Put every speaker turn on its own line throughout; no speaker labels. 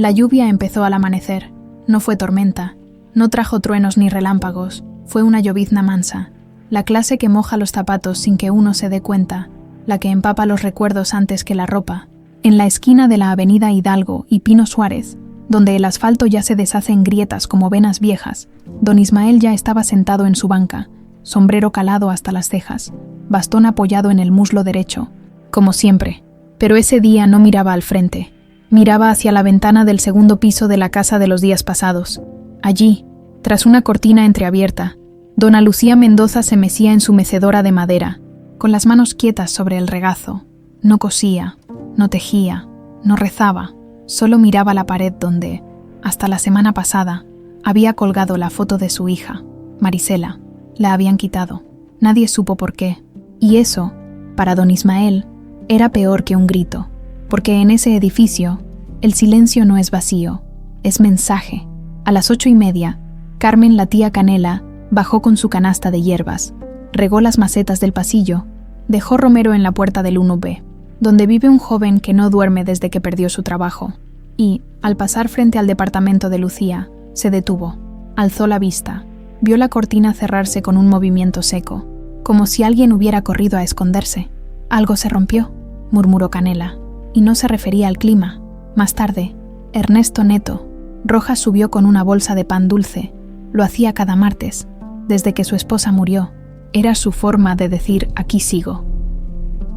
La lluvia empezó al amanecer. No fue tormenta, no trajo truenos ni relámpagos, fue una llovizna mansa, la clase que moja los zapatos sin que uno se dé cuenta, la que empapa los recuerdos antes que la ropa. En la esquina de la avenida Hidalgo y Pino Suárez, donde el asfalto ya se deshace en grietas como venas viejas, don Ismael ya estaba sentado en su banca, sombrero calado hasta las cejas, bastón apoyado en el muslo derecho, como siempre. Pero ese día no miraba al frente, miraba hacia la ventana del segundo piso de la casa de los días pasados. Allí, tras una cortina entreabierta, dona Lucía Mendoza se mecía en su mecedora de madera, con las manos quietas sobre el regazo. No cosía, no tejía, no rezaba, solo miraba la pared donde, hasta la semana pasada, había colgado la foto de su hija, Marisela. La habían quitado. Nadie supo por qué. Y eso, para don Ismael, era peor que un grito, porque en ese edificio, el silencio no es vacío, es mensaje. A las 8:30, Carmen, la tía Canela, bajó con su canasta de hierbas, regó las macetas del pasillo, dejó romero en la puerta del 1B, donde vive un joven que no duerme desde que perdió su trabajo, y, al pasar frente al departamento de Lucía, se detuvo, alzó la vista, vio la cortina cerrarse con un movimiento seco, como si alguien hubiera corrido a esconderse. «Algo se rompió», murmuró Canela, y no se refería al clima. Más tarde, Ernesto Neto, Rojas subió con una bolsa de pan dulce. Lo hacía cada martes, desde que su esposa murió. Era su forma de decir «aquí sigo».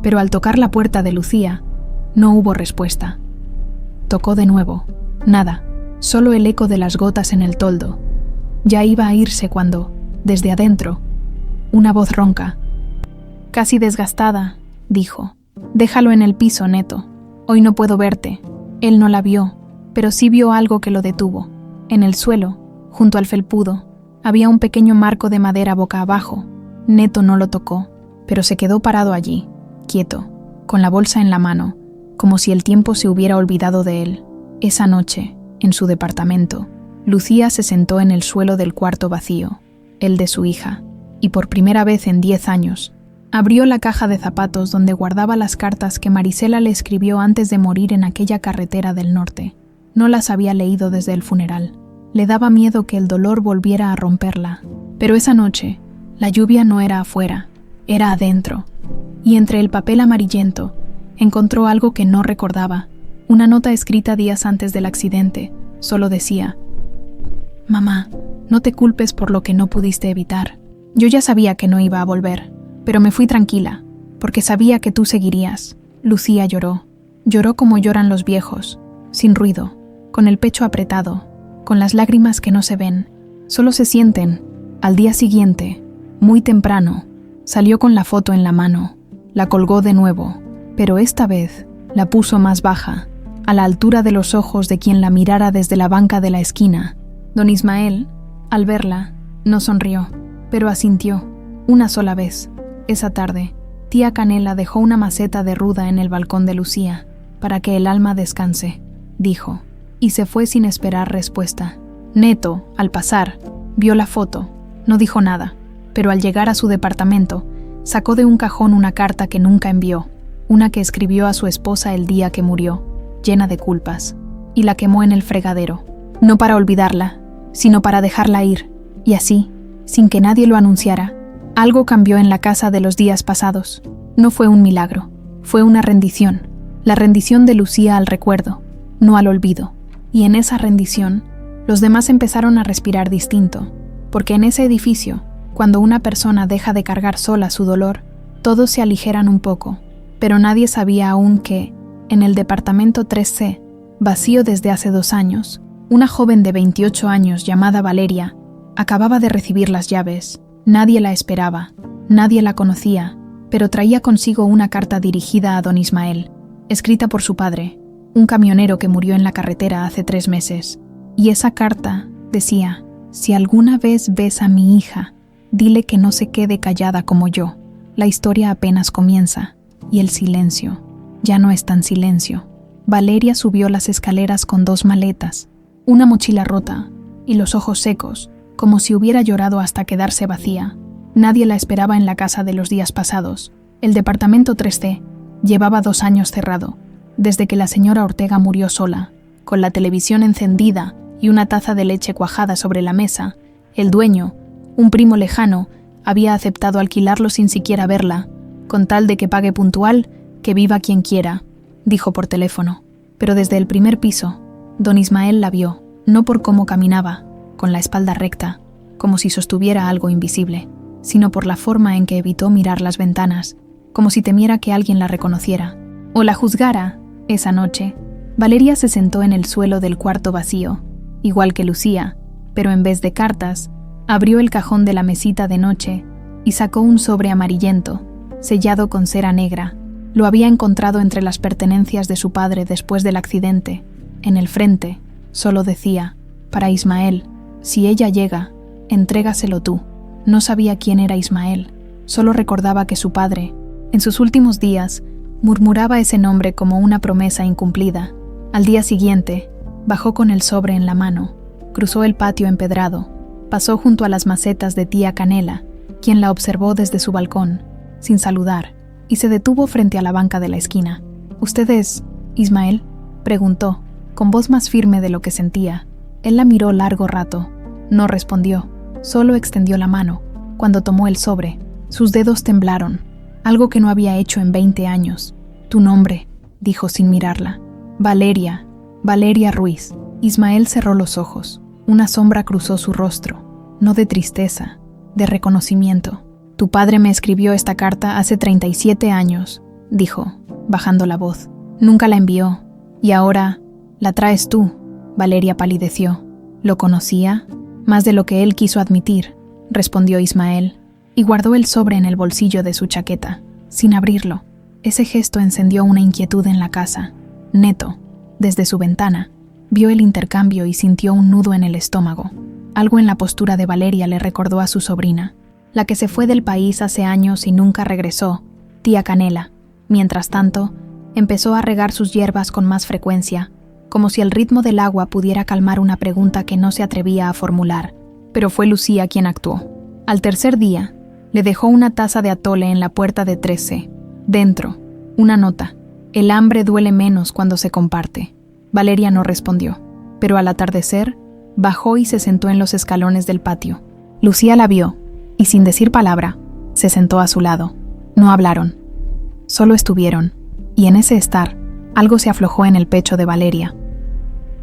Pero al tocar la puerta de Lucía, no hubo respuesta. Tocó de nuevo. Nada, solo el eco de las gotas en el toldo. Ya iba a irse cuando, desde adentro, una voz ronca, casi desgastada, dijo: «Déjalo en el piso, Neto. Hoy no puedo verte». Él no la vio, pero sí vio algo que lo detuvo. En el suelo, junto al felpudo, había un pequeño marco de madera boca abajo. Neto no lo tocó, pero se quedó parado allí, quieto, con la bolsa en la mano, como si el tiempo se hubiera olvidado de él. Esa noche, en su departamento, Lucía se sentó en el suelo del cuarto vacío, el de su hija, y por primera vez en 10 años, abrió la caja de zapatos donde guardaba las cartas que Marisela le escribió antes de morir en aquella carretera del norte. No las había leído desde el funeral. Le daba miedo que el dolor volviera a romperla. Pero esa noche, la lluvia no era afuera, era adentro. Y entre el papel amarillento, encontró algo que no recordaba. Una nota escrita días antes del accidente. Solo decía: «Mamá, no te culpes por lo que no pudiste evitar. Yo ya sabía que no iba a volver, pero me fui tranquila, porque sabía que tú seguirías». Lucía lloró. Lloró como lloran los viejos, sin ruido, con el pecho apretado, con las lágrimas que no se ven, solo se sienten. Al día siguiente, muy temprano, salió con la foto en la mano, la colgó de nuevo, pero esta vez la puso más baja, a la altura de los ojos de quien la mirara desde la banca de la esquina. Don Ismael, al verla, no sonrió, pero asintió, una sola vez. Esa tarde, tía Canela dejó una maceta de ruda en el balcón de Lucía, para que el alma descanse, dijo, y se fue sin esperar respuesta. Neto, al pasar, vio la foto, no dijo nada, pero al llegar a su departamento, sacó de un cajón una carta que nunca envió, una que escribió a su esposa el día que murió, llena de culpas, y la quemó en el fregadero, no para olvidarla, sino para dejarla ir, y así, sin que nadie lo anunciara, algo cambió en la casa de los días pasados. No fue un milagro, fue una rendición, la rendición de Lucía al recuerdo, no al olvido, y en esa rendición, los demás empezaron a respirar distinto, porque en ese edificio, cuando una persona deja de cargar sola su dolor, todos se aligeran un poco, pero nadie sabía aún que, en el departamento 3C, vacío desde hace 2 años, una joven de 28 años llamada Valeria acababa de recibir las llaves. Nadie la esperaba, nadie la conocía, pero traía consigo una carta dirigida a don Ismael, escrita por su padre, un camionero que murió en la carretera hace 3 meses. Y esa carta decía: «Si alguna vez ves a mi hija, dile que no se quede callada como yo. La historia apenas comienza, y el silencio ya no es tan silencio». Valeria subió las escaleras con 2 maletas, una mochila rota y los ojos secos, como si hubiera llorado hasta quedarse vacía. Nadie la esperaba en la casa de los días pasados. El departamento 3C llevaba 2 años cerrado, desde que la señora Ortega murió sola, con la televisión encendida y una taza de leche cuajada sobre la mesa, el dueño, un primo lejano, había aceptado alquilarlo sin siquiera verla, con tal de que pague puntual, que viva quien quiera, dijo por teléfono. Pero desde el primer piso, don Ismael la vio, no por cómo caminaba, con la espalda recta, como si sostuviera algo invisible, sino por la forma en que evitó mirar las ventanas, como si temiera que alguien la reconociera o la juzgara. Esa noche, Valeria se sentó en el suelo del cuarto vacío, igual que Lucía, pero en vez de cartas, abrió el cajón de la mesita de noche y sacó un sobre amarillento, sellado con cera negra. Lo había encontrado entre las pertenencias de su padre después del accidente. En el frente, solo decía, para Ismael, si ella llega, entrégaselo tú. No sabía quién era Ismael, solo recordaba que su padre, en sus últimos días, murmuraba ese nombre como una promesa incumplida. Al día siguiente, bajó con el sobre en la mano, cruzó el patio empedrado, pasó junto a las macetas de tía Canela, quien la observó desde su balcón, sin saludar, y se detuvo frente a la banca de la esquina. «¿Usted es Ismael?», preguntó, con voz más firme de lo que sentía. Él la miró largo rato. No respondió, solo extendió la mano. Cuando tomó el sobre, sus dedos temblaron, algo que no había hecho en 20 años. «Tu nombre», dijo sin mirarla. «Valeria, Valeria Ruiz». Ismael cerró los ojos. Una sombra cruzó su rostro, no de tristeza, de reconocimiento. «Tu padre me escribió esta carta hace 37 años», dijo, bajando la voz. «Nunca la envió. Y ahora, la traes tú». Valeria palideció. «¿Lo conocía?». «Más de lo que él quiso admitir», respondió Ismael, y guardó el sobre en el bolsillo de su chaqueta, sin abrirlo. Ese gesto encendió una inquietud en la casa. Neto, desde su ventana, vio el intercambio y sintió un nudo en el estómago. Algo en la postura de Valeria le recordó a su sobrina, la que se fue del país hace años y nunca regresó, tía Canela. Mientras tanto, empezó a regar sus hierbas con más frecuencia, como si el ritmo del agua pudiera calmar una pregunta que no se atrevía a formular. Pero fue Lucía quien actuó. Al tercer día, le dejó una taza de atole en la puerta de 13. Dentro, una nota. «El hambre duele menos cuando se comparte». Valeria no respondió, pero al atardecer, bajó y se sentó en los escalones del patio. Lucía la vio, y sin decir palabra, se sentó a su lado. No hablaron. Solo estuvieron, y en ese estar, algo se aflojó en el pecho de Valeria.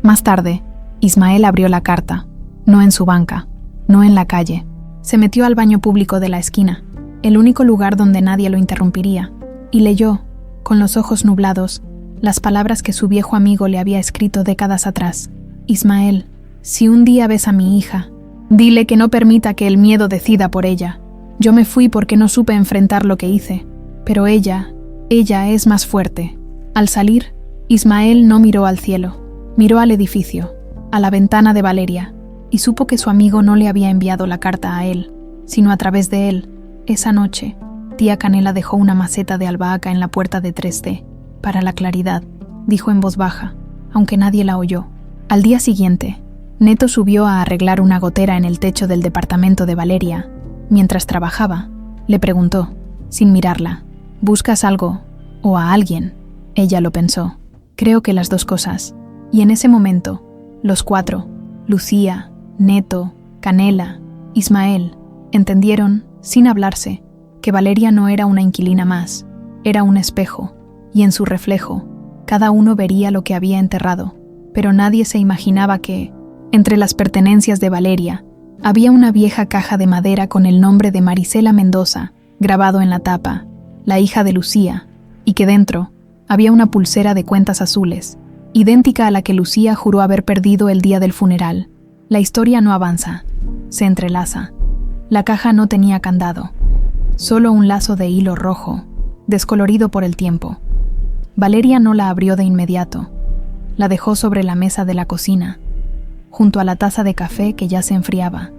Más tarde, Ismael abrió la carta, no en su banca, no en la calle. Se metió al baño público de la esquina, el único lugar donde nadie lo interrumpiría, y leyó, con los ojos nublados, las palabras que su viejo amigo le había escrito décadas atrás. «Ismael, si un día ves a mi hija, dile que no permita que el miedo decida por ella. Yo me fui porque no supe enfrentar lo que hice, pero ella es más fuerte». Al salir, Ismael no miró al cielo, miró al edificio, a la ventana de Valeria, y supo que su amigo no le había enviado la carta a él, sino a través de él. Esa noche, tía Canela dejó una maceta de albahaca en la puerta de 3D. «Para la claridad», dijo en voz baja, aunque nadie la oyó. Al día siguiente, Neto subió a arreglar una gotera en el techo del departamento de Valeria. Mientras trabajaba, le preguntó, sin mirarla, «¿Buscas algo? ¿O a alguien?». Ella lo pensó. «Creo que las dos cosas». Y en ese momento, los cuatro, Lucía, Neto, Canela, Ismael, entendieron, sin hablarse, que Valeria no era una inquilina más, era un espejo, y en su reflejo, cada uno vería lo que había enterrado, pero nadie se imaginaba que, entre las pertenencias de Valeria, había una vieja caja de madera con el nombre de Marisela Mendoza, grabado en la tapa, la hija de Lucía, y que dentro había una pulsera de cuentas azules, idéntica a la que Lucía juró haber perdido el día del funeral. La historia no avanza, se entrelaza. La caja no tenía candado, solo un lazo de hilo rojo, descolorido por el tiempo. Valeria no la abrió de inmediato. La dejó sobre la mesa de la cocina, junto a la taza de café que ya se enfriaba.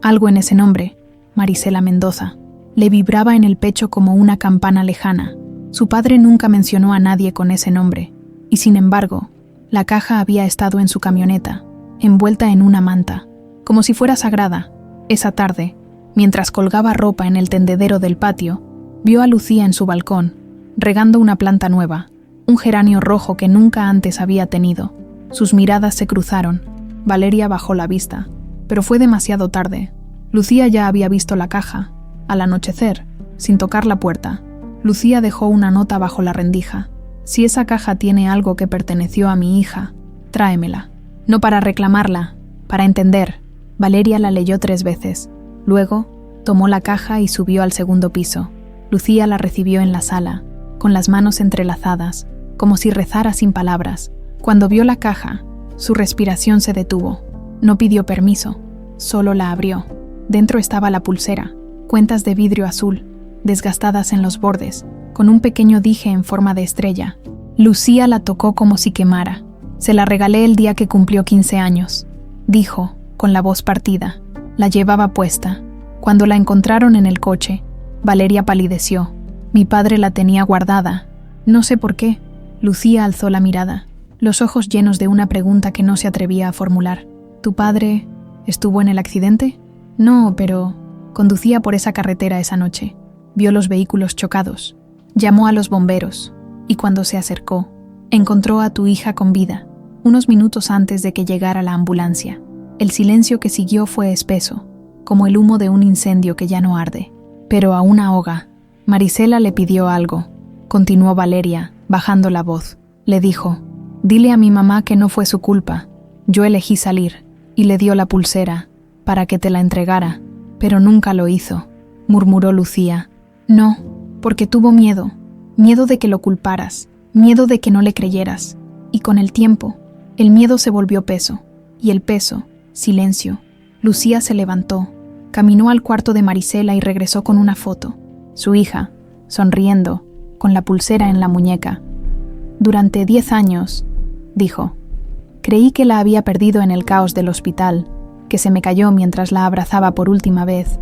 Algo en ese nombre, Marisela Mendoza, le vibraba en el pecho como una campana lejana. Su padre nunca mencionó a nadie con ese nombre, y sin embargo, la caja había estado en su camioneta, envuelta en una manta, como si fuera sagrada. Esa tarde, mientras colgaba ropa en el tendedero del patio, vio a Lucía en su balcón, regando una planta nueva, un geranio rojo que nunca antes había tenido. Sus miradas se cruzaron. Valeria bajó la vista, pero fue demasiado tarde. Lucía ya había visto la caja. Al anochecer, sin tocar la puerta, Lucía dejó una nota bajo la rendija. Si esa caja tiene algo que perteneció a mi hija, tráemela. No para reclamarla, para entender. Valeria la leyó 3 veces. Luego, tomó la caja y subió al segundo piso. Lucía la recibió en la sala, con las manos entrelazadas, como si rezara sin palabras. Cuando vio la caja, su respiración se detuvo. No pidió permiso, solo la abrió. Dentro estaba la pulsera, cuentas de vidrio azul, desgastadas en los bordes, con un pequeño dije en forma de estrella. Lucía la tocó como si quemara. Se la regalé el día que cumplió 15 años, dijo, con la voz partida. La llevaba puesta. Cuando la encontraron en el coche, Valeria palideció. Mi padre la tenía guardada. No sé por qué. Lucía alzó la mirada, los ojos llenos de una pregunta que no se atrevía a formular. ¿Tu padre estuvo en el accidente? No, pero conducía por esa carretera esa noche. Vio los vehículos chocados. Llamó a los bomberos, y cuando se acercó, encontró a tu hija con vida, unos minutos antes de que llegara la ambulancia. El silencio que siguió fue espeso, como el humo de un incendio que ya no arde, pero aún ahoga. Marisela le pidió algo, continuó Valeria, bajando la voz. Le dijo, dile a mi mamá que no fue su culpa. Yo elegí salir, y le dio la pulsera, para que te la entregara, pero nunca lo hizo, murmuró Lucía. No, porque tuvo miedo de que lo culparas, miedo de que no le creyeras, y con el tiempo, el miedo se volvió peso, y el peso, silencio. Lucía se levantó, caminó al cuarto de Marisela y regresó con una foto. Su hija, sonriendo, con la pulsera en la muñeca. Durante 10 años, dijo, creí que la había perdido en el caos del hospital, que se me cayó mientras la abrazaba por última vez.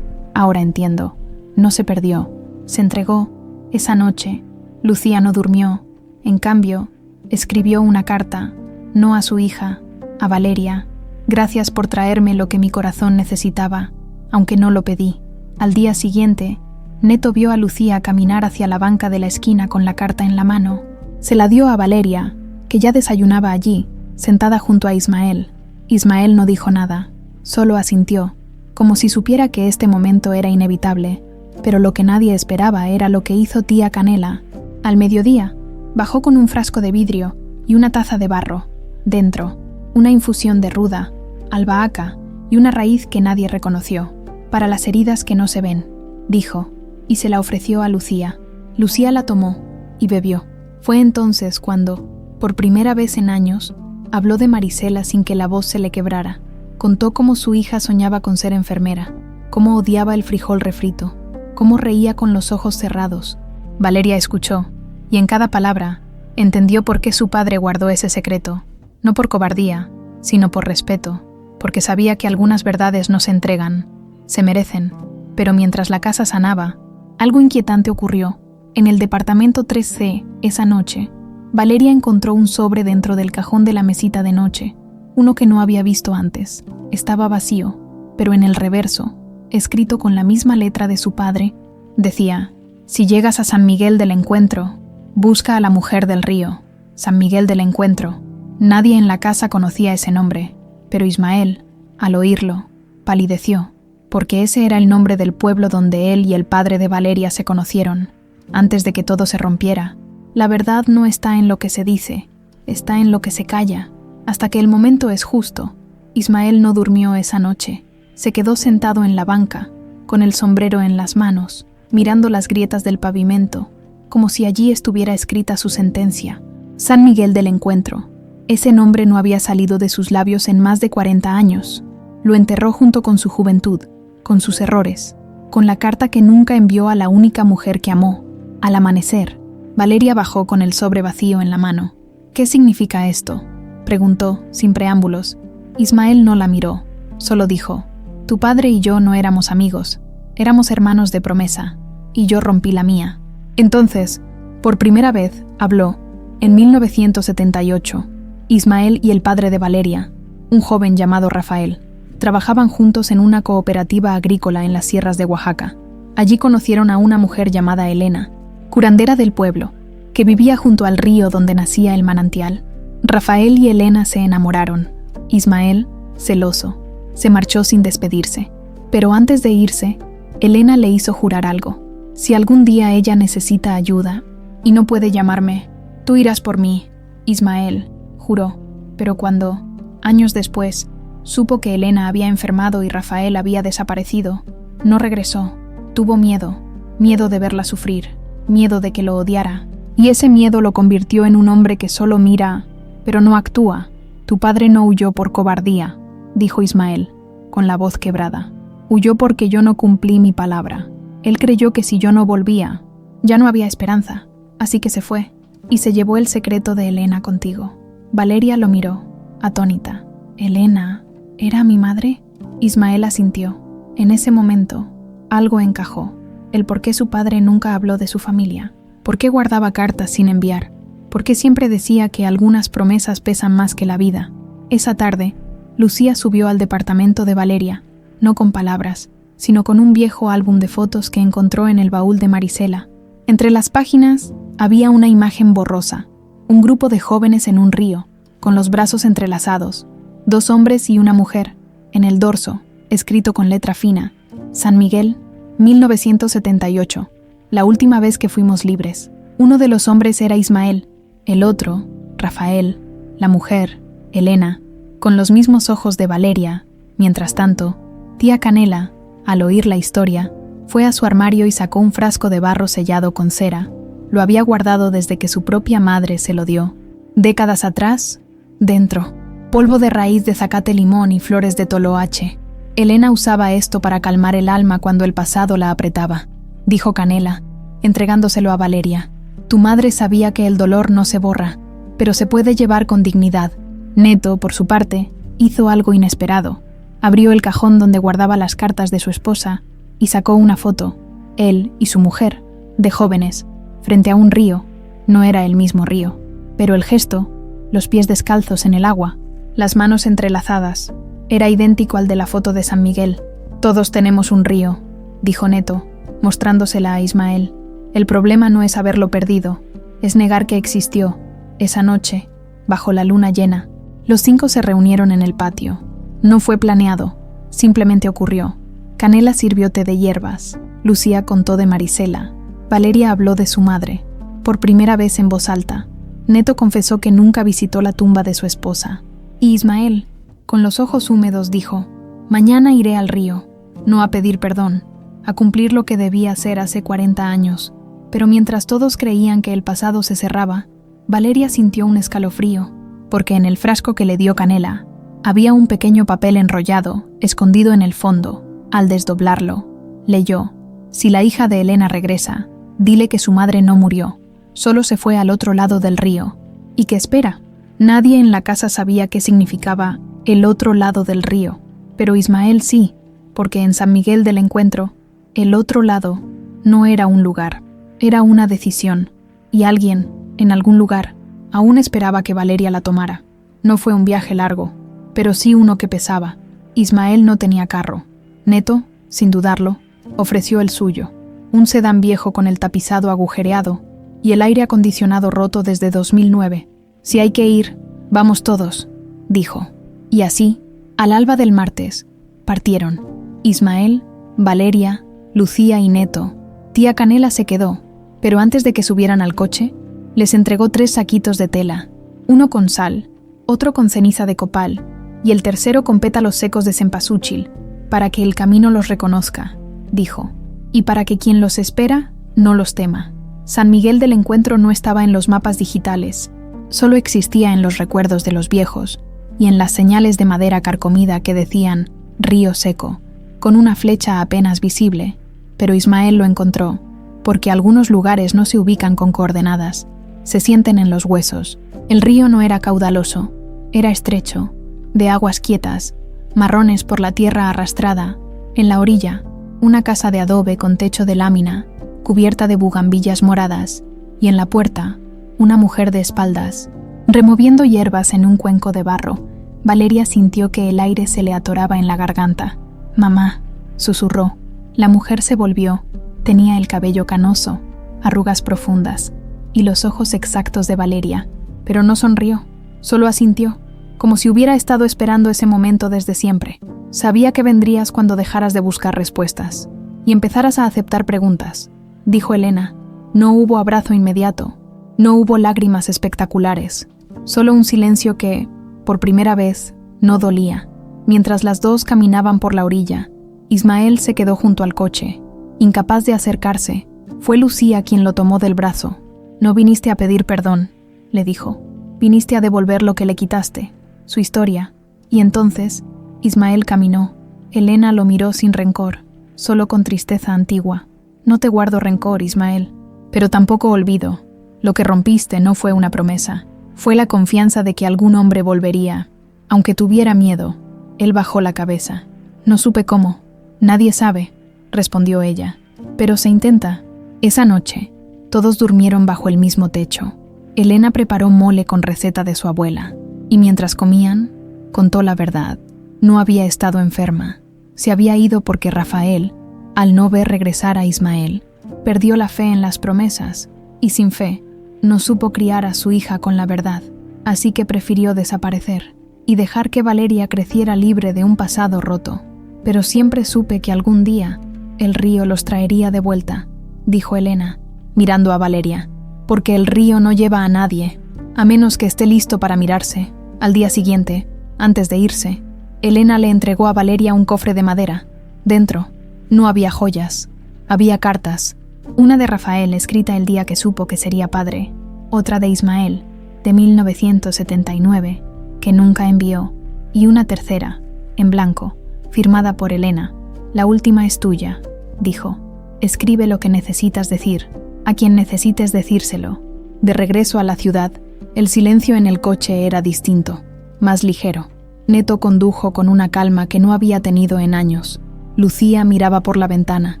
Ahora entiendo, no se perdió, se entregó. Esa noche, Lucía no durmió. En cambio, escribió una carta, no a su hija, a Valeria. Gracias por traerme lo que mi corazón necesitaba, aunque no lo pedí. Al día siguiente, Neto vio a Lucía caminar hacia la banca de la esquina con la carta en la mano. Se la dio a Valeria, que ya desayunaba allí, sentada junto a Ismael. Ismael no dijo nada, solo asintió, como si supiera que este momento era inevitable, pero lo que nadie esperaba era lo que hizo tía Canela. Al mediodía, bajó con un frasco de vidrio y una taza de barro. Dentro, una infusión de ruda, albahaca y una raíz que nadie reconoció, para las heridas que no se ven, dijo, y se la ofreció a Lucía. Lucía la tomó y bebió. Fue entonces cuando, por primera vez en años, habló de Marisela sin que la voz se le quebrara. Contó cómo su hija soñaba con ser enfermera, cómo odiaba el frijol refrito, cómo reía con los ojos cerrados. Valeria escuchó, y en cada palabra, entendió por qué su padre guardó ese secreto, no por cobardía, sino por respeto, porque sabía que algunas verdades no se entregan, se merecen. Pero mientras la casa sanaba, algo inquietante ocurrió. En el departamento 3C, esa noche, Valeria encontró un sobre dentro del cajón de la mesita de noche, uno que no había visto antes. Estaba vacío, pero en el reverso, escrito con la misma letra de su padre, decía: si llegas a San Miguel del Encuentro, busca a la mujer del río. San Miguel del Encuentro. Nadie en la casa conocía ese nombre, pero Ismael, al oírlo, palideció, porque ese era el nombre del pueblo donde él y el padre de Valeria se conocieron, antes de que todo se rompiera. La verdad no está en lo que se dice, está en lo que se calla, hasta que el momento es justo. Ismael no durmió esa noche, se quedó sentado en la banca, con el sombrero en las manos, mirando las grietas del pavimento, como si allí estuviera escrita su sentencia. San Miguel del Encuentro. Ese nombre no había salido de sus labios en más de 40 años. Lo enterró junto con su juventud, con sus errores, con la carta que nunca envió a la única mujer que amó. Al amanecer, Valeria bajó con el sobre vacío en la mano. ¿Qué significa esto?, preguntó, sin preámbulos. Ismael no la miró, solo dijo: tu padre y yo no éramos amigos, éramos hermanos de promesa, y yo rompí la mía. Entonces, por primera vez, habló. En 1978, Ismael y el padre de Valeria, un joven llamado Rafael, trabajaban juntos en una cooperativa agrícola en las sierras de Oaxaca. Allí conocieron a una mujer llamada Elena, curandera del pueblo, que vivía junto al río donde nacía el manantial. Rafael y Elena se enamoraron. Ismael, celoso, se marchó sin despedirse. Pero antes de irse, Elena le hizo jurar algo. Si algún día ella necesita ayuda y no puede llamarme, tú irás por mí. Ismael juró, pero cuando, años después, supo que Elena había enfermado y Rafael había desaparecido, no regresó. Tuvo miedo de verla sufrir, miedo de que lo odiara, y ese miedo lo convirtió en un hombre que solo mira, pero no actúa. Tu padre no huyó por cobardía, dijo Ismael, con la voz quebrada. Huyó porque yo no cumplí mi palabra. Él creyó que si yo no volvía, ya no había esperanza, así que se fue, y se llevó el secreto de Elena contigo. Valeria lo miró, atónita. ¿Elena era mi madre? Ismael asintió. En ese momento, algo encajó. El por qué su padre nunca habló de su familia. ¿Por qué guardaba cartas sin enviar? ¿Por qué siempre decía que algunas promesas pesan más que la vida? Esa tarde, Lucía subió al departamento de Valeria, no con palabras, sino con un viejo álbum de fotos que encontró en el baúl de Marisela. Entre las páginas había una imagen borrosa, un grupo de jóvenes en un río, con los brazos entrelazados, 2 hombres y una mujer. En el dorso, escrito con letra fina, San Miguel, 1978, la última vez que fuimos libres. Uno de los hombres era Ismael, el otro, Rafael, la mujer, Elena, con los mismos ojos de Valeria. Mientras tanto, tía Canela, al oír la historia, fue a su armario y sacó un frasco de barro sellado con cera. Lo había guardado desde que su propia madre se lo dio. Décadas atrás, dentro, polvo de raíz de zacate limón y flores de toloache. Elena usaba esto para calmar el alma cuando el pasado la apretaba, dijo Canela, entregándoselo a Valeria. Tu madre sabía que el dolor no se borra, pero se puede llevar con dignidad. Neto, por su parte, hizo algo inesperado. Abrió el cajón donde guardaba las cartas de su esposa y sacó una foto, él y su mujer, de jóvenes, frente a un río. No era el mismo río, pero el gesto, los pies descalzos en el agua, las manos entrelazadas, era idéntico al de la foto de San Miguel. Todos tenemos un río, dijo Neto, mostrándosela a Ismael. El problema no es haberlo perdido, es negar que existió. Esa noche, bajo la luna llena, los 5 se reunieron en el patio. No fue planeado, simplemente ocurrió. Canela sirvió té de hierbas, Lucía contó de Marisela, Valeria habló de su madre, por primera vez en voz alta. Neto confesó que nunca visitó la tumba de su esposa. Y Ismael, con los ojos húmedos, dijo: mañana iré al río, no a pedir perdón, a cumplir lo que debía hacer hace 40 años. Pero mientras todos creían que el pasado se cerraba, Valeria sintió un escalofrío, porque en el frasco que le dio Canela había un pequeño papel enrollado, escondido en el fondo. Al desdoblarlo, leyó: si la hija de Elena regresa, dile que su madre no murió, solo se fue al otro lado del río. ¿Y qué espera? Nadie en la casa sabía qué significaba el otro lado del río, pero Ismael sí, porque en San Miguel del Encuentro, el otro lado no era un lugar, era una decisión, y alguien, en algún lugar, aún esperaba que Valeria la tomara. No fue un viaje largo, pero sí uno que pesaba. Ismael no tenía carro. Neto, sin dudarlo, ofreció el suyo, un sedán viejo con el tapizado agujereado y el aire acondicionado roto desde 2009. Si hay que ir, vamos todos, dijo. Y así, al alba del martes, partieron. Ismael, Valeria, Lucía y Neto. Tía Canela se quedó, pero antes de que subieran al coche, les entregó 3 saquitos de tela, uno con sal, otro con ceniza de copal y el tercero con pétalos secos de cempasúchil, para que el camino los reconozca, dijo, y para que quien los espera no los tema. San Miguel del Encuentro no estaba en los mapas digitales, solo existía en los recuerdos de los viejos y en las señales de madera carcomida que decían Río Seco, con una flecha apenas visible, pero Ismael lo encontró, porque algunos lugares no se ubican con coordenadas, se sienten en los huesos. El río no era caudaloso, era estrecho, de aguas quietas, marrones por la tierra arrastrada. En la orilla, una casa de adobe con techo de lámina, cubierta de bugambillas moradas, y en la puerta, una mujer de espaldas, removiendo hierbas en un cuenco de barro. Valeria sintió que el aire se le atoraba en la garganta. «Mamá», susurró. La mujer se volvió. Tenía el cabello canoso, arrugas profundas, y los ojos exactos de Valeria, pero no sonrió. Solo asintió, como si hubiera estado esperando ese momento desde siempre. Sabía que vendrías cuando dejaras de buscar respuestas y empezaras a aceptar preguntas, dijo Elena. No hubo abrazo inmediato, no hubo lágrimas espectaculares, solo un silencio que, por primera vez, no dolía. Mientras las dos caminaban por la orilla, Ismael se quedó junto al coche, incapaz de acercarse. Fue Lucía quien lo tomó del brazo. No viniste a pedir perdón, le dijo. Viniste a devolver lo que le quitaste, su historia. Y entonces, Ismael caminó. Elena lo miró sin rencor, solo con tristeza antigua. No te guardo rencor, Ismael, pero tampoco olvido. Lo que rompiste no fue una promesa, fue la confianza de que algún hombre volvería. Aunque tuviera miedo, él bajó la cabeza. No supe cómo. Nadie sabe, respondió ella. Pero se intenta. Esa noche, todos durmieron bajo el mismo techo. Elena preparó mole con receta de su abuela, y mientras comían, contó la verdad. No había estado enferma. Se había ido porque Rafael, al no ver regresar a Ismael, perdió la fe en las promesas, y sin fe, no supo criar a su hija con la verdad. Así que prefirió desaparecer y dejar que Valeria creciera libre de un pasado roto. Pero siempre supe que algún día el río los traería de vuelta, dijo Elena, mirando a Valeria, porque el río no lleva a nadie, a menos que esté listo para mirarse. Al día siguiente, antes de irse, Elena le entregó a Valeria un cofre de madera. Dentro, no había joyas, había cartas, una de Rafael escrita el día que supo que sería padre, otra de Ismael, de 1979, que nunca envió, y una tercera, en blanco, firmada por Elena. La última es tuya, dijo. Escribe lo que necesitas decir, a quien necesites decírselo. De regreso a la ciudad, el silencio en el coche era distinto, más ligero. Neto condujo con una calma que no había tenido en años. Lucía miraba por la ventana,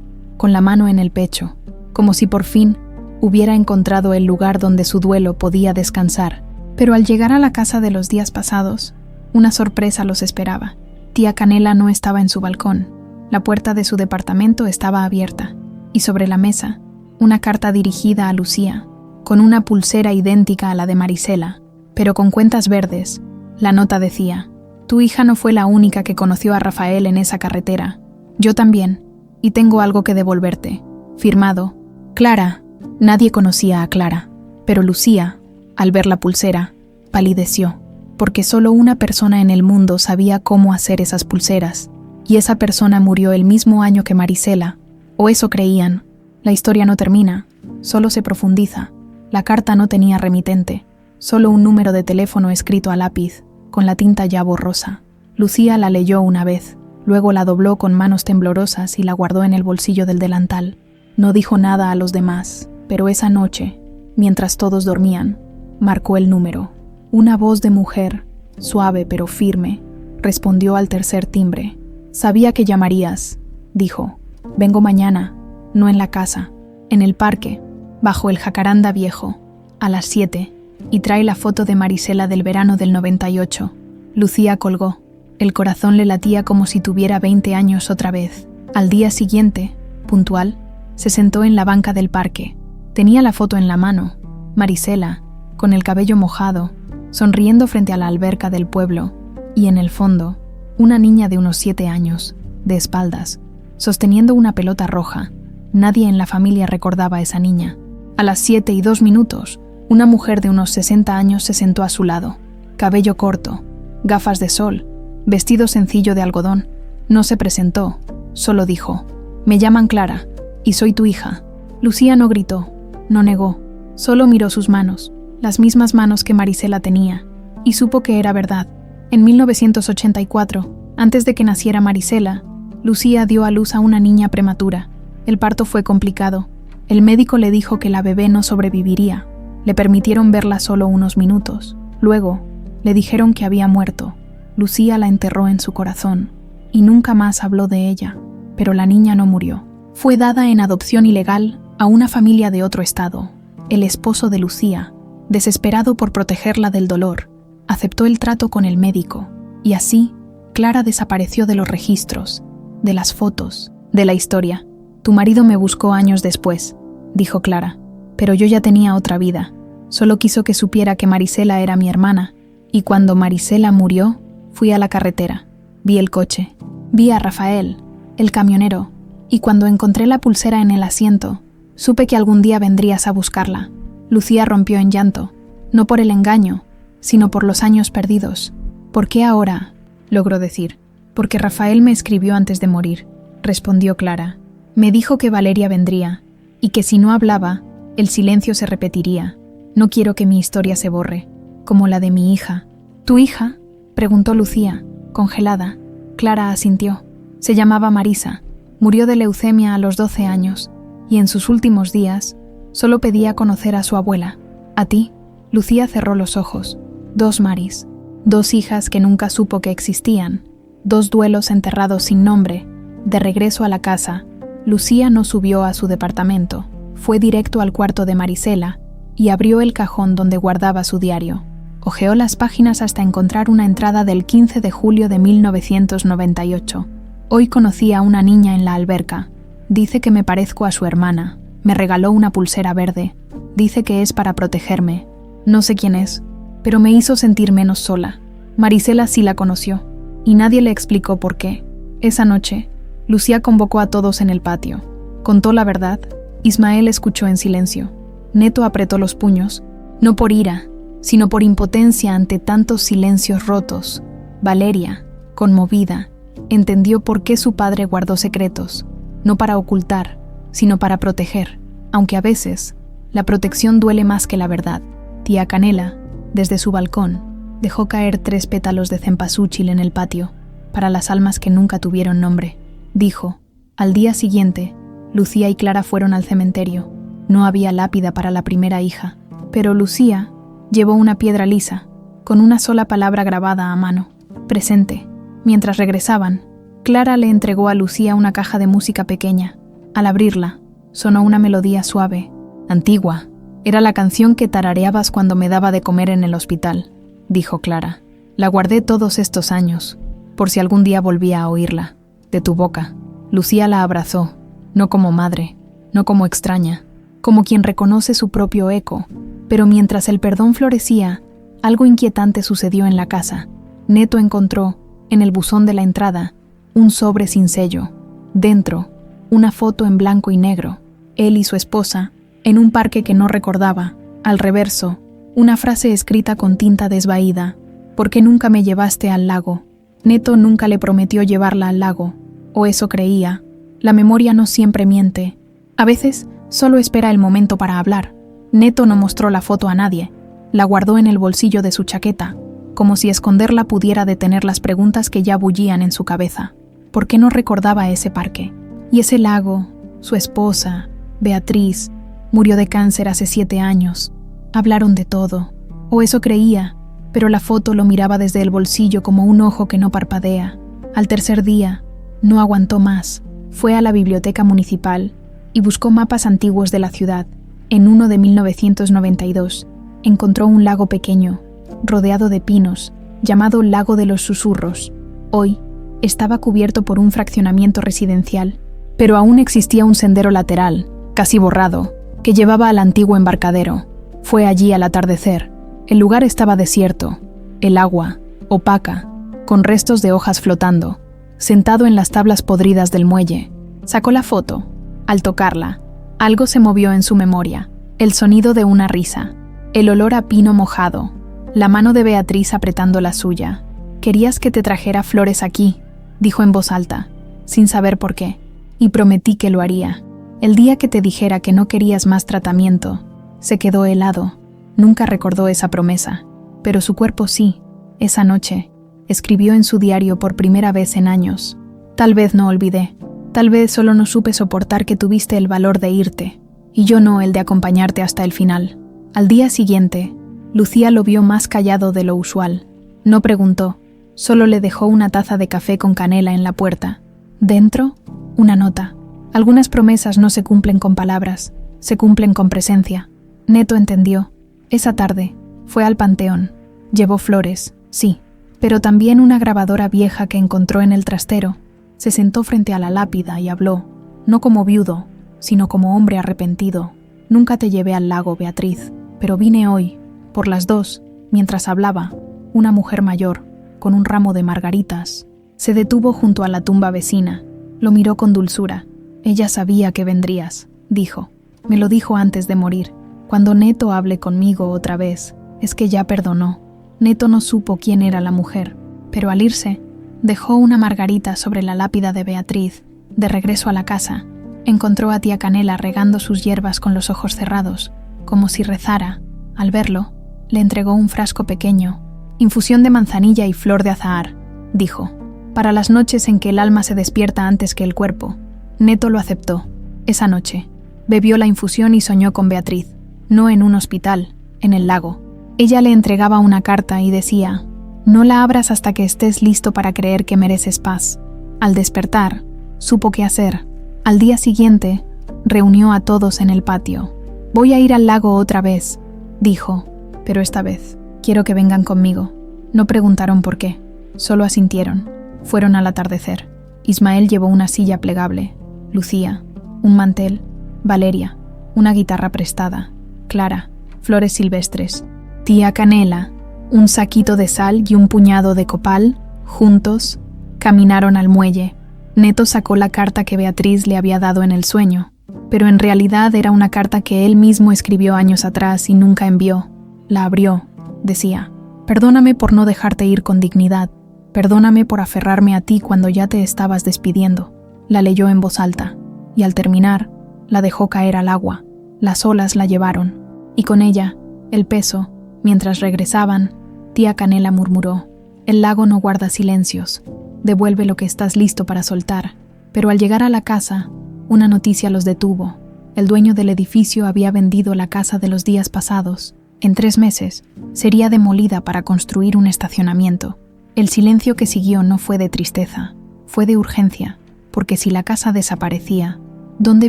con la mano en el pecho, como si por fin hubiera encontrado el lugar donde su duelo podía descansar. Pero al llegar a la casa de los días pasados, una sorpresa los esperaba. Tía Canela no estaba en su balcón. La puerta de su departamento estaba abierta, y sobre la mesa, una carta dirigida a Lucía, con una pulsera idéntica a la de Marisela, pero con cuentas verdes. La nota decía: tu hija no fue la única que conoció a Rafael en esa carretera. Yo también, y tengo algo que devolverte. Firmado, Clara. Nadie conocía a Clara, pero Lucía, al ver la pulsera, palideció, porque solo una persona en el mundo sabía cómo hacer esas pulseras, y esa persona murió el mismo año que Marisela, o eso creían. La historia no termina, solo se profundiza. La carta no tenía remitente, solo un número de teléfono escrito a lápiz, con la tinta ya borrosa. Lucía la leyó una vez, luego la dobló con manos temblorosas y la guardó en el bolsillo del delantal. No dijo nada a los demás, pero esa noche, mientras todos dormían, marcó el número. Una voz de mujer, suave pero firme, respondió al tercer timbre. Sabía que llamarías, dijo. Vengo mañana, no en la casa, en el parque, bajo el jacaranda viejo, a las 7, y trae la foto de Marisela del verano del 98. Lucía colgó. El corazón le latía como si tuviera 20 años otra vez. Al día siguiente, puntual, se sentó en la banca del parque. Tenía la foto en la mano. Marisela, con el cabello mojado, sonriendo frente a la alberca del pueblo, y en el fondo, una niña de unos 7 años, de espaldas, sosteniendo una pelota roja. Nadie en la familia recordaba a esa niña. A las 7:02, una mujer de unos 60 años se sentó a su lado. Cabello corto, gafas de sol, vestido sencillo de algodón. No se presentó, solo dijo: me llaman Clara, y soy tu hija. Lucía no gritó, no negó, solo miró sus manos, las mismas manos que Marisela tenía, y supo que era verdad. En 1984, antes de que naciera Marisela, Lucía dio a luz a una niña prematura. El parto fue complicado. El médico le dijo que la bebé no sobreviviría. Le permitieron verla solo unos minutos. Luego, le dijeron que había muerto. Lucía la enterró en su corazón, y nunca más habló de ella. Pero la niña no murió. Fue dada en adopción ilegal a una familia de otro estado. El esposo de Lucía, desesperado por protegerla del dolor, aceptó el trato con el médico, y así, Clara desapareció de los registros, de las fotos, de la historia. Tu marido me buscó años después, dijo Clara, pero yo ya tenía otra vida. Solo quiso que supiera que Marisela era mi hermana Y cuando Marisela murió, fui a la carretera. Vi el coche. Vi a Rafael, el camionero. Y cuando encontré la pulsera en el asiento, supe que algún día vendrías a buscarla. Lucía rompió en llanto, no por el engaño, sino por los años perdidos. ¿Por qué ahora?, logró decir. Porque Rafael me escribió antes de morir, respondió Clara. Me dijo que Valeria vendría, y que si no hablaba, el silencio se repetiría. No quiero que mi historia se borre, como la de mi hija. ¿Tu hija?, preguntó Lucía, congelada. Clara asintió. Se llamaba Marisa. Murió de leucemia a los 12 años, y en sus últimos días solo pedía conocer a su abuela. ¿A ti? Lucía cerró los ojos. 2 Maris, 2 hijas que nunca supo que existían, 2 duelos enterrados sin nombre. De regreso a la casa, Lucía no subió a su departamento. Fue directo al cuarto de Marisela y abrió el cajón donde guardaba su diario. Hojeó las páginas hasta encontrar una entrada del 15 de julio de 1998. Hoy conocí a una niña en la alberca. Dice que me parezco a su hermana. Me regaló una pulsera verde. Dice que es para protegerme. No sé quién es, pero me hizo sentir menos sola. Marisela sí la conoció, y nadie le explicó por qué. Esa noche, Lucía convocó a todos en el patio. Contó la verdad. Ismael escuchó en silencio. Neto apretó los puños, no por ira, sino por impotencia ante tantos silencios rotos. Valeria, conmovida, entendió por qué su padre guardó secretos, no para ocultar, sino para proteger, aunque a veces la protección duele más que la verdad. Tía Canela, desde su balcón, dejó caer 3 pétalos de cempasúchil en el patio, para las almas que nunca tuvieron nombre. Dijo, al día siguiente, Lucía y Clara fueron al cementerio. No había lápida para la primera hija, pero Lucía llevó una piedra lisa, con una sola palabra grabada a mano, presente. Mientras regresaban, Clara le entregó a Lucía una caja de música pequeña. Al abrirla, sonó una melodía suave, antigua. Era la canción que tarareabas cuando me daba de comer en el hospital, dijo Clara. La guardé todos estos años, por si algún día volvía a oírla, de tu boca. Lucía la abrazó, no como madre, no como extraña, como quien reconoce su propio eco. Pero mientras el perdón florecía, algo inquietante sucedió en la casa. Neto encontró, en el buzón de la entrada, un sobre sin sello. Dentro, una foto en blanco y negro. Él y su esposa, en un parque que no recordaba. Al reverso, una frase escrita con tinta desvaída. ¿Por qué nunca me llevaste al lago? Neto nunca le prometió llevarla al lago, o eso creía. La memoria no siempre miente. A veces, solo espera el momento para hablar. Neto no mostró la foto a nadie. La guardó en el bolsillo de su chaqueta, como si esconderla pudiera detener las preguntas que ya bullían en su cabeza. ¿Por qué no recordaba ese parque? Y ese lago, su esposa, Beatriz, murió de cáncer hace 7 años. Hablaron de todo, o eso creía, pero la foto lo miraba desde el bolsillo como un ojo que no parpadea. Al tercer día, no aguantó más. Fue a la biblioteca municipal y buscó mapas antiguos de la ciudad. En uno de 1992, encontró un lago pequeño, rodeado de pinos, llamado Lago de los Susurros. Hoy, estaba cubierto por un fraccionamiento residencial, pero aún existía un sendero lateral, casi borrado, que llevaba al antiguo embarcadero. Fue allí al atardecer. El lugar estaba desierto, el agua, opaca, con restos de hojas flotando. Sentado en las tablas podridas del muelle, sacó la foto. Al tocarla, algo se movió en su memoria, el sonido de una risa, el olor a pino mojado, la mano de Beatriz apretando la suya. «Querías que te trajera flores aquí», dijo en voz alta, sin saber por qué, y prometí que lo haría. El día que te dijera que no querías más tratamiento, se quedó helado. Nunca recordó esa promesa, pero su cuerpo sí. Esa noche, escribió en su diario por primera vez en años. Tal vez no olvidé. Tal vez solo no supe soportar que tuviste el valor de irte, y yo no el de acompañarte hasta el final. Al día siguiente, Lucía lo vio más callado de lo usual. No preguntó, solo le dejó una taza de café con canela en la puerta. Dentro, una nota. Algunas promesas no se cumplen con palabras, se cumplen con presencia. Neto entendió. Esa tarde, fue al panteón. Llevó flores, sí, pero también una grabadora vieja que encontró en el trastero. Se sentó frente a la lápida y habló, no como viudo, sino como hombre arrepentido. Nunca te llevé al lago, Beatriz, pero vine hoy, por las 2, mientras hablaba. una mujer mayor, con un ramo de margaritas. Se detuvo junto a la tumba vecina. Lo miró con dulzura. Ella sabía que vendrías, dijo. Me lo dijo antes de morir. Cuando Neto hable conmigo otra vez, es que ya perdonó. Neto no supo quién era la mujer, pero al irse, dejó una margarita sobre la lápida de Beatriz. De regreso a la casa, encontró a tía Canela regando sus hierbas con los ojos cerrados, como si rezara. Al verlo, le entregó un frasco pequeño. Infusión de manzanilla y flor de azahar, dijo, para las noches en que el alma se despierta antes que el cuerpo. Neto lo aceptó. Esa noche, bebió la infusión y soñó con Beatriz, no en un hospital, en el lago. Ella le entregaba una carta y decía, no la abras hasta que estés listo para creer que mereces paz. Al despertar, supo qué hacer. Al día siguiente, reunió a todos en el patio. Voy a ir al lago otra vez, dijo, pero esta vez quiero que vengan conmigo. No preguntaron por qué, solo asintieron. Fueron al atardecer. Ismael llevó una silla plegable, Lucía, un mantel, Valeria, una guitarra prestada, Clara, flores silvestres, tía Canela, un saquito de sal y un puñado de copal. Juntos, caminaron al muelle. Neto sacó la carta que Beatriz le había dado en el sueño, pero en realidad era una carta que él mismo escribió años atrás y nunca envió. La abrió, decía, perdóname por no dejarte ir con dignidad, perdóname por aferrarme a ti cuando ya te estabas despidiendo. La leyó en voz alta, y al terminar, la dejó caer al agua. Las olas la llevaron, y con ella, el peso. Mientras regresaban, tía Canela murmuró, el lago no guarda silencios, devuelve lo que estás listo para soltar. Pero al llegar a la casa, una noticia los detuvo. El dueño del edificio había vendido la casa de los días pasados. En 3 meses, sería demolida para construir un estacionamiento. El silencio que siguió no fue de tristeza, fue de urgencia, porque si la casa desaparecía, ¿dónde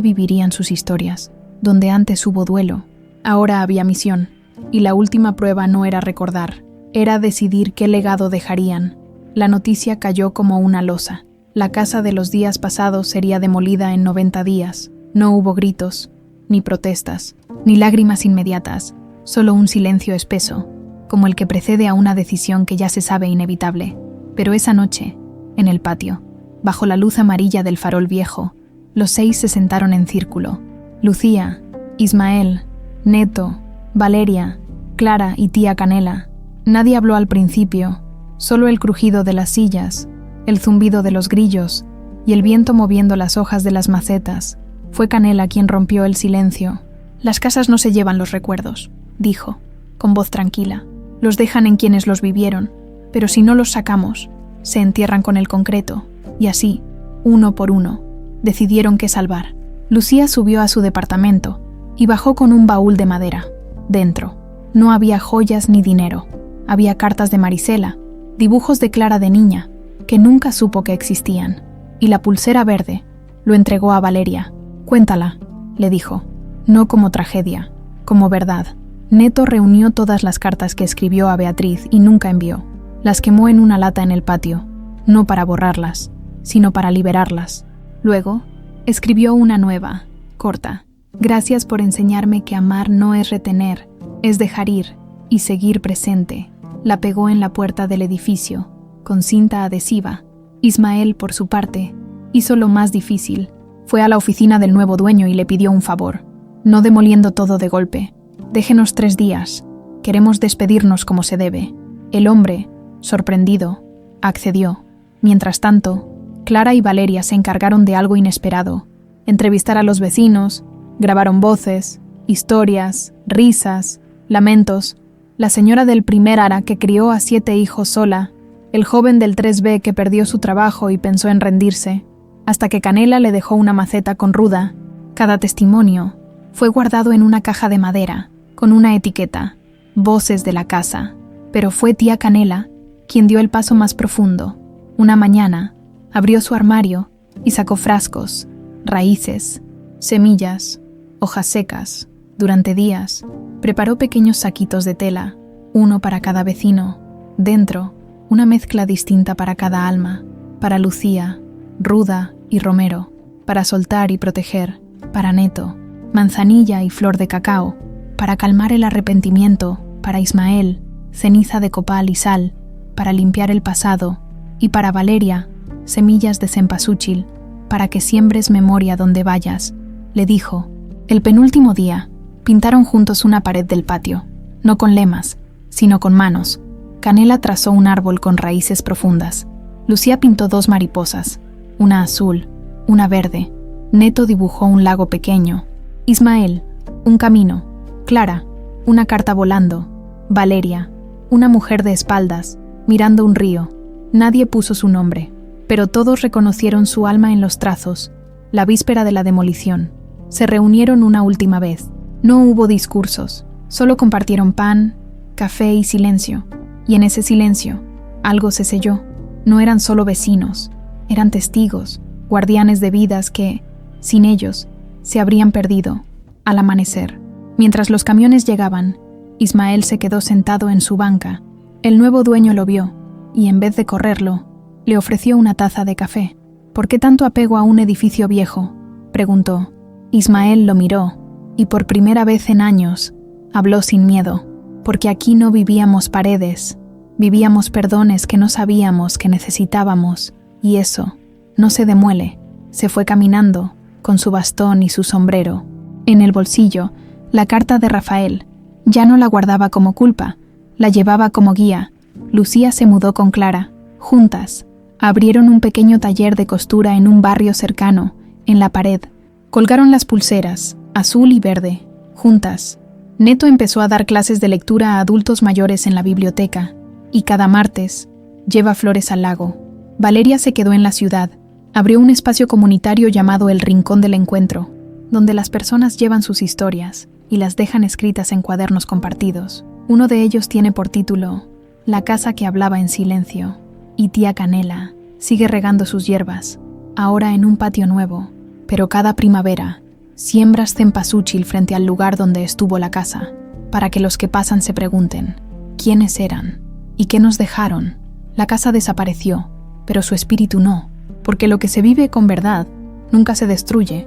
vivirían sus historias? Donde antes hubo duelo, ahora había misión, y la última prueba no era recordar, era decidir qué legado dejarían. La noticia cayó como una losa. La casa de los días pasados sería demolida en 90 días. No hubo gritos, ni protestas, ni lágrimas inmediatas, solo un silencio espeso, como el que precede a una decisión que ya se sabe inevitable. Pero esa noche, en el patio, bajo la luz amarilla del farol viejo, los 6 se sentaron en círculo. Lucía, Ismael, Neto, Valeria, Clara y tía Canela. Nadie habló al principio, solo el crujido de las sillas, el zumbido de los grillos y el viento moviendo las hojas de las macetas. Fue Canela quien rompió el silencio. Las casas no se llevan los recuerdos, dijo, con voz tranquila. Los dejan en quienes los vivieron, pero si no los sacamos, se entierran con el concreto, y así, uno por uno, decidieron qué salvar. Lucía subió a su departamento y bajó con un baúl de madera. Dentro, no había joyas ni dinero. Había cartas de Marisela, dibujos de Clara de niña, que nunca supo que existían, y la pulsera verde. Lo entregó a Valeria. Cuéntala, le dijo, no como tragedia, como verdad. Neto reunió todas las cartas que escribió a Beatriz y nunca envió. Las quemó en una lata en el patio, no para borrarlas, sino para liberarlas. Luego, escribió una nueva, corta. Gracias por enseñarme que amar no es retener, es dejar ir y seguir presente. La pegó en la puerta del edificio, con cinta adhesiva. Ismael, por su parte, hizo lo más difícil. Fue a la oficina del nuevo dueño y le pidió un favor, no demoliendo todo de golpe. Déjenos 3 días, queremos despedirnos como se debe. El hombre, sorprendido, accedió. Mientras tanto, Clara y Valeria se encargaron de algo inesperado. Entrevistar a los vecinos, grabaron voces, historias, risas, lamentos. La señora del primer ara que crió a 7 hijos sola, el joven del 3B que perdió su trabajo y pensó en rendirse, hasta que Canela le dejó una maceta con ruda. Cada testimonio fue guardado en una caja de madera, con una etiqueta, Voces de la casa. Pero fue tía Canela quien dio el paso más profundo. Una mañana, abrió su armario y sacó frascos, raíces, semillas, hojas secas. Durante días, preparó pequeños saquitos de tela, uno para cada vecino. Dentro, una mezcla distinta para cada alma, para Lucía, Ruda y Romero, para soltar y proteger, para Neto, manzanilla y flor de cacao, para calmar el arrepentimiento, para Ismael, ceniza de copal y sal, para limpiar el pasado, y para Valeria, semillas de cempasúchil, para que siembres memoria donde vayas, le dijo. El penúltimo día, pintaron juntos una pared del patio, no con lemas, sino con manos. Canela trazó un árbol con raíces profundas. Lucía pintó 2 mariposas, una azul, una verde. Neto dibujó un lago pequeño. Ismael, un camino. Clara, una carta volando. Valeria, una mujer de espaldas, mirando un río. Nadie puso su nombre, pero todos reconocieron su alma en los trazos. La víspera de la demolición. Se reunieron una última vez. No hubo discursos, solo compartieron pan, café y silencio. Y en ese silencio, algo se selló. No eran solo vecinos, eran testigos, guardianes de vidas que, sin ellos, se habrían perdido. Al amanecer, mientras los camiones llegaban, Ismael se quedó sentado en su banca. El nuevo dueño lo vio, y en vez de correrlo, le ofreció una taza de café. ¿Por qué tanto apego a un edificio viejo?, preguntó. Ismael lo miró, y por primera vez en años, habló sin miedo. Porque aquí no vivíamos paredes, vivíamos perdones que no sabíamos que necesitábamos, y eso no se demuele. Se fue caminando, con su bastón y su sombrero. En el bolsillo, la carta de Rafael. Ya no la guardaba como culpa, la llevaba como guía. Lucía se mudó con Clara. Juntas, abrieron un pequeño taller de costura en un barrio cercano, en la pared. Colgaron las pulseras, azul y verde, juntas. Neto empezó a dar clases de lectura a adultos mayores en la biblioteca, y cada martes lleva flores al lago. Valeria se quedó en la ciudad. Abrió un espacio comunitario llamado El Rincón del Encuentro, donde las personas llevan sus historias y las dejan escritas en cuadernos compartidos. Uno de ellos tiene por título La casa que hablaba en silencio, y tía Canela sigue regando sus hierbas, ahora en un patio nuevo, pero cada primavera siembras cempasúchil frente al lugar donde estuvo la casa, para que los que pasan se pregunten, ¿quiénes eran? ¿Y qué nos dejaron? La casa desapareció, pero su espíritu no, porque lo que se vive con verdad nunca se destruye,